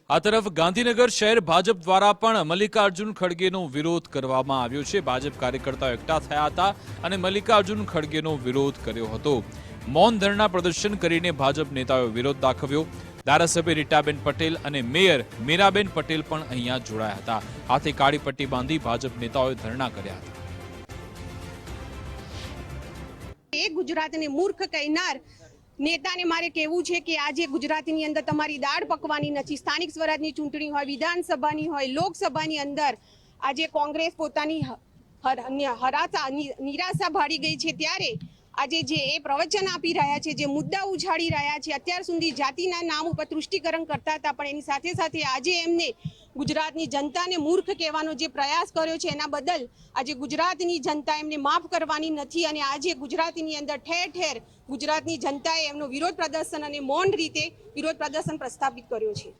આ તરફ ગાંધીનગર શહેર ભાજપ દ્વારા પણ મલ્લિકાર્જુન ખડગેનો વિરોધ કરવામાં આવ્યો છે। ભાજપ કાર્યકર્તાઓ એકઠા થયા હતા અને મલ્લિકાર્જુન ખડગેનો વિરોધ કર્યો હતો। મૌન ધરણા પ્રદર્શન કરીને ભાજપ નેતાઓએ વિરોધ દાખવ્યો। ધારાસભ્ય રીટાબેન પટેલ અને મેયર મીરાબેન પટેલ પણ અહીંયા જોડાયા હતા। હાથે કાળી પટ્ટી બાંધી ભાજપ નેતાઓએ ધરણા કર્યા હતા। ગુજરાતને મૂર્ખ કહેનાર नेताने मारे कहेवुं छे कि आज गुजरातनी अंदर तमारी दाळ पकवानी नथी। स्थानिक स्वराजनी चूंटणी होय, विधानसभानी होय, लोकसभानी अंदर आज कांग्रेस पोतानी हरासा निराशा भाड़ी गई छे त्यारे आज जे प्रवचन आपी रह्या छे, जे मुद्दा उछाड़ी रह्या छे, अत्यार सुधी जातिना नाम उपर तुष्टिकरण करता हता पण एनी साथे साथे आज एमने गुजरातनी जनताने मूर्ख कहेवानो जे प्रयास कर्यो छे एना बदल आज गुजरातनी जनता एमने माफ करवानी नथी अने आज गुजरातनी अंदर ठेर ठेर गुजरातनी जनताए एमनो विरोध प्रदर्शन अने मौन रीते विरोध प्रदर्शन प्रस्थापित कर्यो छे।